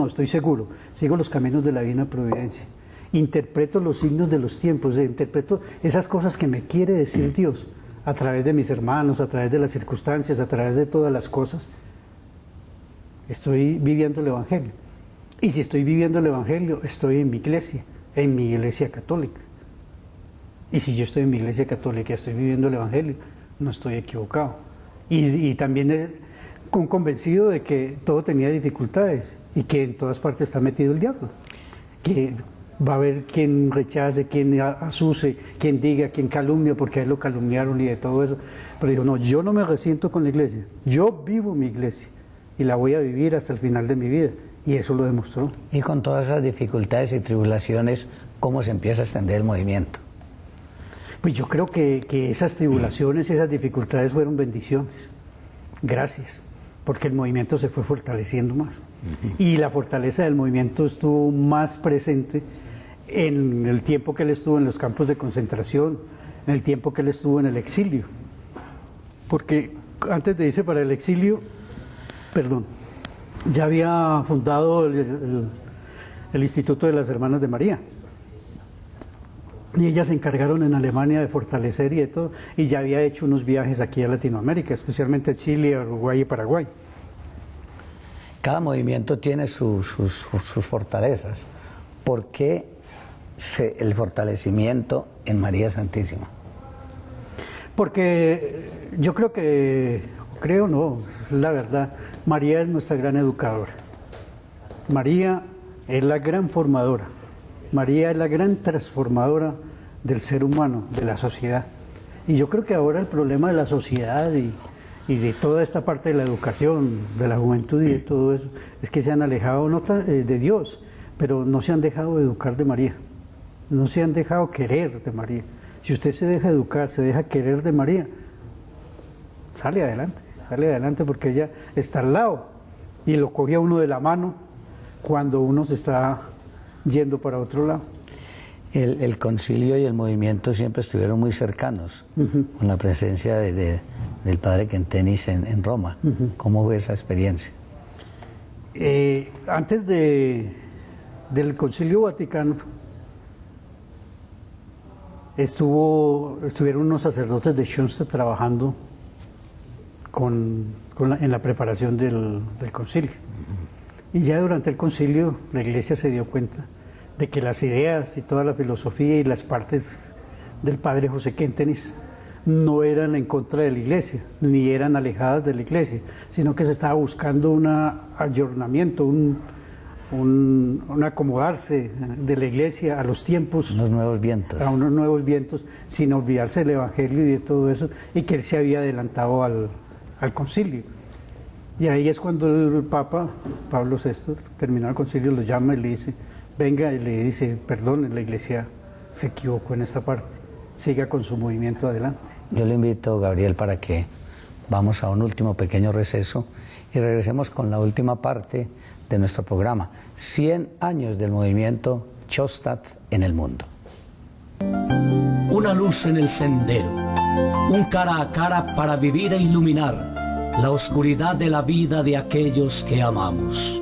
estoy seguro, sigo los caminos de la divina providencia, interpreto los signos de los tiempos, interpreto esas cosas que me quiere decir Dios a través de mis hermanos, a través de las circunstancias, a través de todas las cosas, estoy viviendo el Evangelio. Y si estoy viviendo el Evangelio, estoy en mi iglesia católica. Y si yo estoy en mi iglesia católica y estoy viviendo el Evangelio, no estoy equivocado. Y también convencido de que todo tenía dificultades y que en todas partes está metido el diablo. Que va a haber quien rechace, quien asuse, quien diga, quien calumnia, porque a él lo calumniaron y de todo eso. Pero dijo, no, yo no me resiento con la iglesia, yo vivo mi iglesia y la voy a vivir hasta el final de mi vida. Y eso lo demostró. Y con todas esas dificultades y tribulaciones, ¿cómo se empieza a extender el movimiento? Pues yo creo que esas tribulaciones y esas dificultades fueron bendiciones. Gracias. Porque el movimiento se fue fortaleciendo más. Y la fortaleza del movimiento estuvo más presente en el tiempo que él estuvo en los campos de concentración, en el tiempo que él estuvo en el exilio. Porque antes de irse para el exilio, ya había fundado el Instituto de las Hermanas de María. Y ellas se encargaron en Alemania de fortalecer y de todo, y ya había hecho unos viajes aquí a Latinoamérica, especialmente a Chile, a Uruguay y Paraguay. Cada movimiento tiene sus fortalezas. ¿Por qué el fortalecimiento en María Santísima? Porque yo creo no, es la verdad, María es nuestra gran educadora. María es la gran formadora. María es la gran transformadora del ser humano, de la sociedad. Y yo creo que ahora el problema de la sociedad y de toda esta parte de la educación, de la juventud y de todo eso, es que se han alejado de Dios, pero no se han dejado educar de María, no se han dejado querer de María. Si usted se deja educar, se deja querer de María, sale adelante porque ella está al lado y lo coge a uno de la mano cuando uno se está yendo para otro lado. El concilio y el movimiento siempre estuvieron muy cercanos, con la presencia del padre Kentenich en Roma. ¿Cómo fue esa experiencia? Antes del Concilio Vaticano estuvieron unos sacerdotes de Schoenstatt trabajando en la preparación del concilio. Y ya durante el concilio la Iglesia se dio cuenta de que las ideas y toda la filosofía y las partes del padre José Quentenis no eran en contra de la Iglesia, ni eran alejadas de la Iglesia, sino que se estaba buscando un ayornamiento, un acomodarse de la Iglesia a los tiempos, unos nuevos vientos, a unos nuevos vientos, sin olvidarse del Evangelio y de todo eso, y que él se había adelantado al concilio. Y ahí es cuando el Papa Pablo VI, terminado el concilio, lo llama y le dice, venga, y le dice, perdone, la Iglesia se equivocó en esta parte, siga con su movimiento adelante. Yo le invito, Gabriel, para que vamos a un último pequeño receso y regresemos con la última parte de nuestro programa, 100 años del movimiento Chostad en el mundo. Una luz en el sendero, un cara a cara para vivir e iluminar la oscuridad de la vida de aquellos que amamos.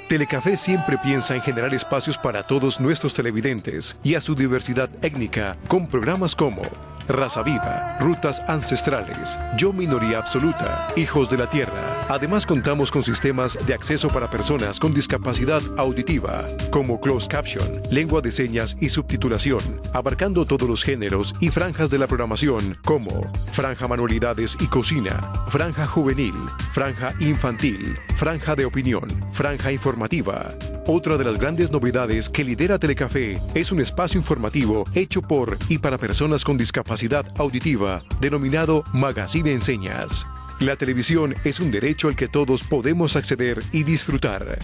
Telecafé siempre piensa en generar espacios para todos nuestros televidentes y a su diversidad étnica con programas como Raza Viva, Rutas Ancestrales, Yo Minoría Absoluta, Hijos de la Tierra. Además contamos con sistemas de acceso para personas con discapacidad auditiva, como Closed Caption, lengua de señas y subtitulación, abarcando todos los géneros y franjas de la programación, como Franja Manualidades y Cocina, Franja Juvenil, Franja Infantil, Franja de Opinión, Franja Informativa. Otra de las grandes novedades que lidera Telecafé es un espacio informativo hecho por y para personas con discapacidad auditiva, denominado Magazine Enseñas. La televisión es un derecho al que todos podemos acceder y disfrutar.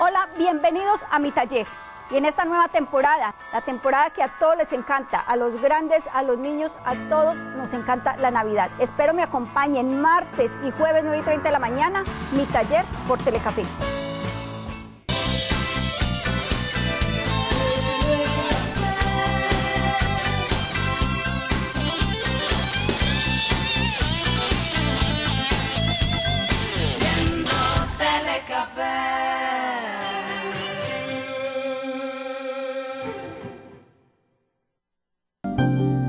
Hola, bienvenidos a mi taller. Y en esta nueva temporada, la temporada que a todos les encanta, a los grandes, a los niños, a todos nos encanta la Navidad. Espero me acompañen martes y jueves 9:30 de la mañana, mi taller por Telecafé.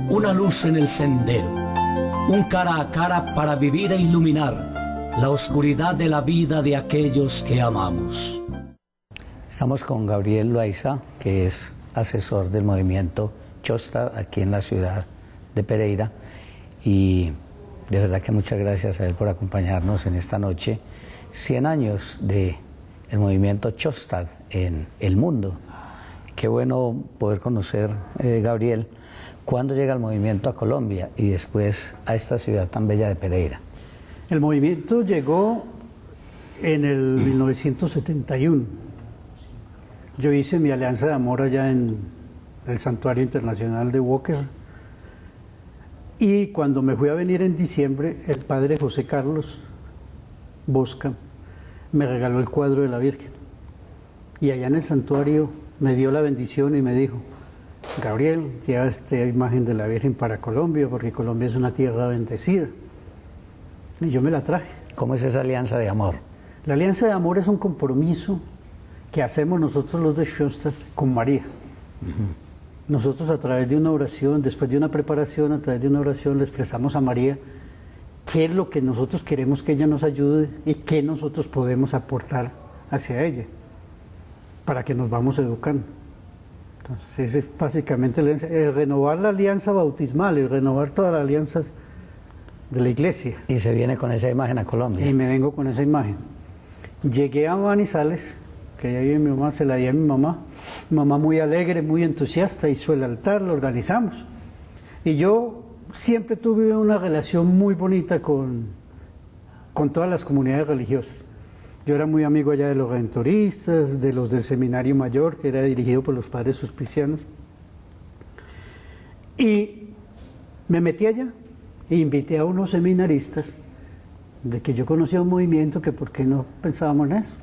Una luz en el sendero, un cara a cara para vivir e iluminar la oscuridad de la vida de aquellos que amamos. Estamos con Gabriel Loaiza, que es asesor del movimiento Chostad aquí en la ciudad de Pereira, y de verdad que muchas gracias a él por acompañarnos en esta noche. 100 años del movimiento Chostad en el mundo. Qué bueno poder conocer, Gabriel, ¿cuándo llega el movimiento a Colombia y después a esta ciudad tan bella de Pereira? El movimiento llegó en el 1971. Yo hice mi alianza de amor allá en el Santuario Internacional de Walker. Y cuando me fui a venir en diciembre, el padre José Carlos Bosca me regaló el cuadro de la Virgen. Y allá en el santuario me dio la bendición y me dijo: Gabriel, lleva esta imagen de la Virgen para Colombia, porque Colombia es una tierra bendecida. Y yo me la traje. ¿Cómo es esa alianza de amor? La alianza de amor es un compromiso que hacemos nosotros los de Chostad con María. Nosotros, a través de una oración, después de una preparación, a través de una oración, le expresamos a María qué es lo que nosotros queremos que ella nos ayude y qué nosotros podemos aportar hacia ella, para que nos vamos educando. Entonces, ese es básicamente el renovar la alianza bautismal y renovar todas las alianzas de la iglesia. Y se viene con esa imagen a Colombia. Y me vengo con esa imagen. Llegué a Manizales, que allá vive mi mamá, se la di a mi mamá muy alegre, muy entusiasta, hizo el altar, lo organizamos. Y yo siempre tuve una relación muy bonita con todas las comunidades religiosas. Yo era muy amigo allá de los redentoristas, de los del Seminario Mayor, que era dirigido por los padres suspicianos. Y me metí allá e invité a unos seminaristas de que yo conocía un movimiento que por qué no pensábamos en eso.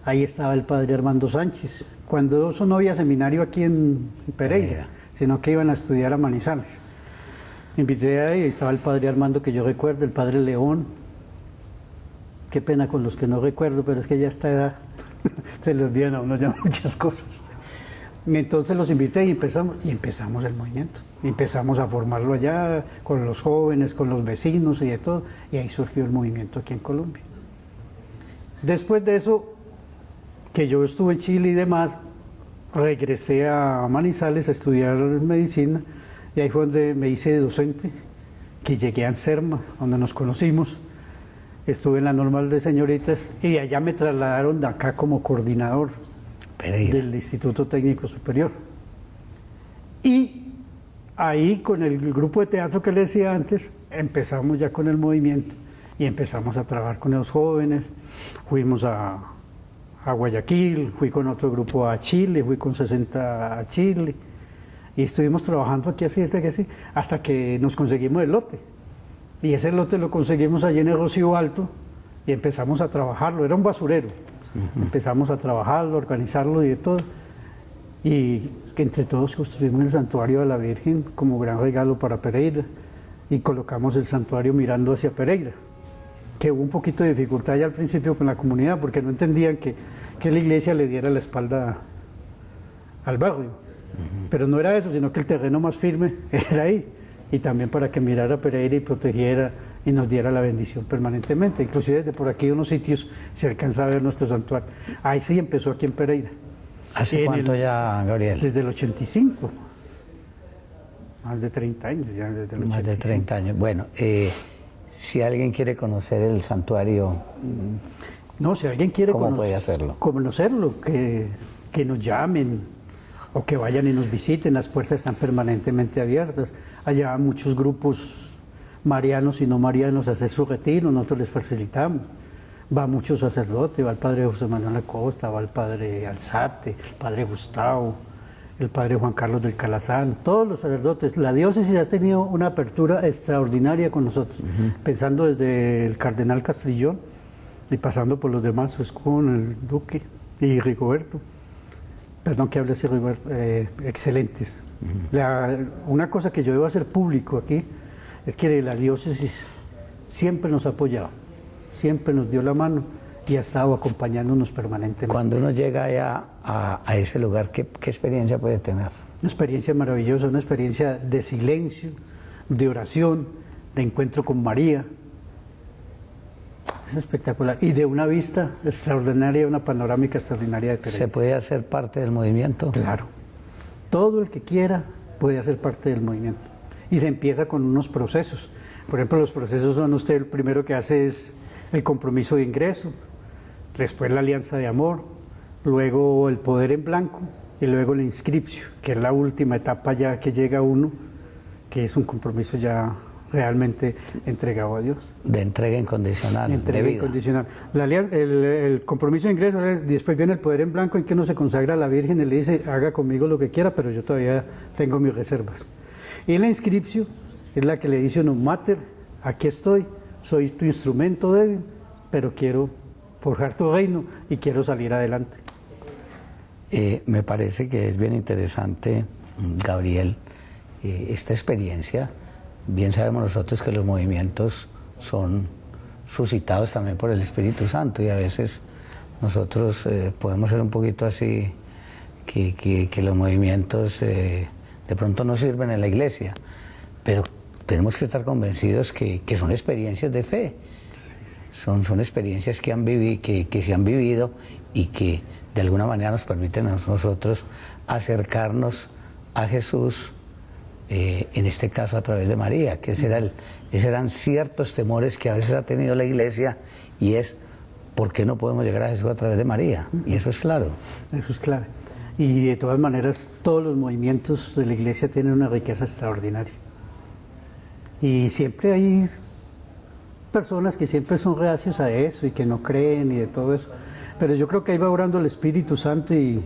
ahí estaba el padre Armando Sánchez, cuando eso no había seminario aquí en Pereira, sino que iban a estudiar a Manizales. Me invité ahí, estaba el padre Armando que yo recuerdo, el padre León. Qué pena con los que no recuerdo, pero es que ya a esta edad se le olvidan a uno ya muchas cosas. Entonces los invité y empezamos el movimiento. Empezamos a formarlo allá con los jóvenes, con los vecinos y de todo, y ahí surgió el movimiento aquí en Colombia. Después de eso, que yo estuve en Chile y demás, regresé a Manizales a estudiar medicina, y ahí fue donde me hice docente, que llegué a Anserma, donde nos conocimos. Estuve en la normal de señoritas y de allá me trasladaron de acá como coordinador del Instituto Técnico Superior. Y ahí con el grupo de teatro que les decía antes, empezamos ya con el movimiento y empezamos a trabajar con los jóvenes. Fuimos a Guayaquil, fui con otro grupo a Chile, fui con 60 a Chile y estuvimos trabajando aquí así, hasta que nos conseguimos el lote. Y ese lote lo conseguimos allí en el Rocío Alto y empezamos a trabajarlo, era un basurero. Empezamos a trabajarlo, a organizarlo y de todo. Y entre todos construimos el santuario de la Virgen como gran regalo para Pereira y colocamos el santuario mirando hacia Pereira, que hubo un poquito de dificultad ya al principio con la comunidad porque no entendían que la iglesia le diera la espalda al barrio. Pero no era eso, sino que el terreno más firme era ahí. Y también para que mirara Pereira y protegiera y nos diera la bendición permanentemente. Inclusive desde por aquí unos sitios se alcanza a ver nuestro santuario. Ahí sí empezó aquí en Pereira. ¿Hace cuánto ya, Gabriel? Desde el 85. Más de 30 años ya, desde el 85. Más de 30 años. Bueno, si alguien quiere conocer el santuario, no, si alguien quiere ¿cómo puede hacerlo? Conocerlo, que nos llamen o que vayan y nos visiten, las puertas están permanentemente abiertas. Allá van muchos grupos marianos y no marianos a hacer su retiro, nosotros les facilitamos. Va muchos sacerdotes, va el padre José Manuel Acosta, va el padre Alzate, el padre Gustavo, el padre Juan Carlos del Calazán, todos los sacerdotes. La diócesis ha tenido una apertura extraordinaria con nosotros, pensando desde el cardenal Castrillón y pasando por los demás, con el duque y Rigoberto. Perdón que hable así, excelentes. Una cosa que yo debo hacer público aquí es que la diócesis siempre nos ha apoyado, siempre nos dio la mano y ha estado acompañándonos permanentemente. Cuando uno llega allá a ese lugar, ¿qué experiencia puede tener? Una experiencia maravillosa, una experiencia de silencio, de oración, de encuentro con María. Es espectacular. Y de una vista extraordinaria, una panorámica extraordinaria de Pereira. ¿Se puede hacer parte del movimiento? Claro. Todo el que quiera puede hacer parte del movimiento. Y se empieza con unos procesos. Por ejemplo, los procesos son usted el primero que hace es el compromiso de ingreso, después la alianza de amor, luego el poder en blanco y luego la inscripción, que es la última etapa ya que llega uno, que es un compromiso ya realmente entregado a Dios. De entrega incondicional. Entrega incondicional. El compromiso de ingreso, después viene el poder en blanco en que uno se consagra a la Virgen y le dice, haga conmigo lo que quiera, pero yo todavía tengo mis reservas. Y la inscripción es la que le dice uno, Mater, aquí estoy, soy tu instrumento débil, pero quiero forjar tu reino y quiero salir adelante. Me parece que es bien interesante, Gabriel, esta experiencia. Bien sabemos nosotros que los movimientos son suscitados también por el Espíritu Santo y a veces nosotros podemos ser un poquito así, que los movimientos de pronto no sirven en la iglesia, pero tenemos que estar convencidos que son experiencias de fe, son experiencias que se han vivido y que de alguna manera nos permiten a nosotros acercarnos a Jesús, en este caso a través de María, que esos eran ciertos temores que a veces ha tenido la iglesia, y es ¿por qué no podemos llegar a Jesús a través de María? Y eso es claro. Eso es claro. Y de todas maneras, todos los movimientos de la iglesia tienen una riqueza extraordinaria. Y siempre hay personas que siempre son reacios a eso y que no creen y de todo eso. Pero yo creo que ahí va orando el Espíritu Santo y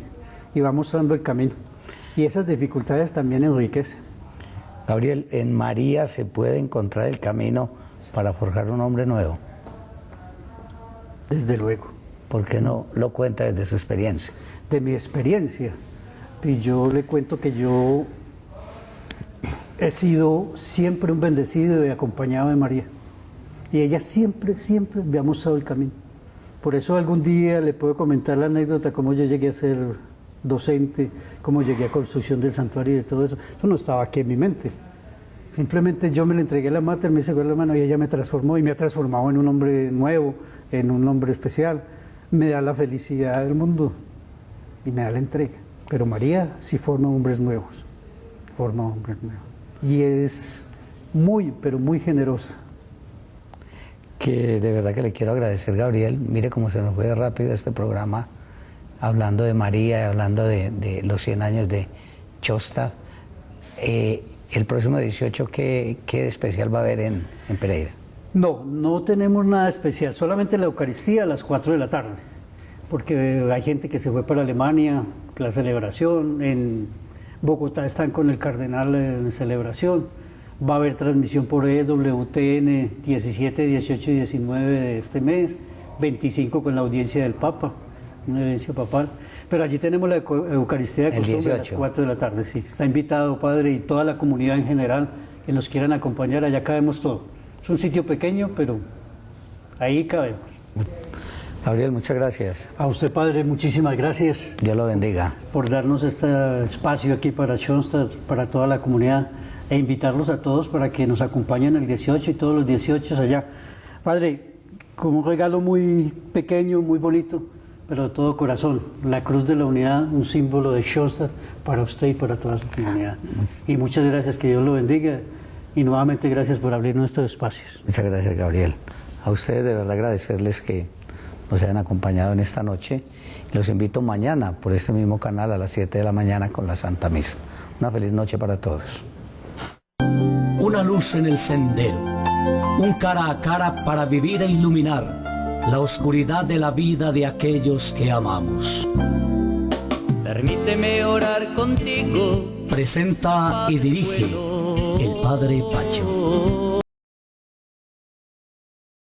va mostrando el camino. Y esas dificultades también enriquecen. Gabriel, ¿en María se puede encontrar el camino para forjar un hombre nuevo? Desde luego. ¿por qué no lo cuenta desde su experiencia? De mi experiencia, y yo le cuento que yo he sido siempre un bendecido y acompañado de María. Y ella siempre, siempre me ha mostrado el camino. Por eso algún día le puedo comentar la anécdota, cómo yo llegué a ser docente, cómo llegué a construcción del santuario y de todo eso. Eso no estaba aquí en mi mente. Simplemente yo me le entregué la mater, me hice con la mano y ella me transformó y me ha transformado en un hombre nuevo, en un hombre especial. Me da la felicidad del mundo y me da la entrega. Pero María sí forma hombres nuevos, Y es muy, pero muy generosa. Que de verdad que le quiero agradecer, Gabriel. Mire cómo se nos fue rápido este programa, hablando de María, hablando de los 100 años de Chostad. El próximo 18, ¿qué de especial va a haber en Pereira? No tenemos nada especial, solamente la Eucaristía a las 4 de la tarde, porque hay gente que se fue para Alemania, la celebración, en Bogotá están con el cardenal en celebración, va a haber transmisión por EWTN 17, 18 y 19 de este mes, 25 con la audiencia del Papa, una audiencia papal, pero allí tenemos la Eucaristía de costumbre a las 4 de la tarde, sí, está invitado, Padre, y toda la comunidad en general que nos quieran acompañar, allá cabemos todo. Es un sitio pequeño, pero ahí cabemos. Gabriel, muchas gracias. A usted, Padre, muchísimas gracias. Dios lo bendiga. Por darnos este espacio aquí para Schoenstatt, para toda la comunidad, e invitarlos a todos para que nos acompañen el 18 y todos los 18 allá. Padre, como un regalo muy pequeño, muy bonito, pero de todo corazón, la Cruz de la Unidad, un símbolo de Schoenstatt para usted y para toda su comunidad. Y muchas gracias, que Dios lo bendiga. Y nuevamente gracias por abrir nuestros espacios. Muchas gracias, Gabriel. A ustedes de verdad agradecerles que nos hayan acompañado en esta noche. Los invito mañana por este mismo canal a las 7 de la mañana con la Santa Misa. Una feliz noche para todos. Una luz en el sendero, un cara a cara para vivir e iluminar la oscuridad de la vida de aquellos que amamos. Permíteme orar contigo. Presenta y dirige el Padre Pacho.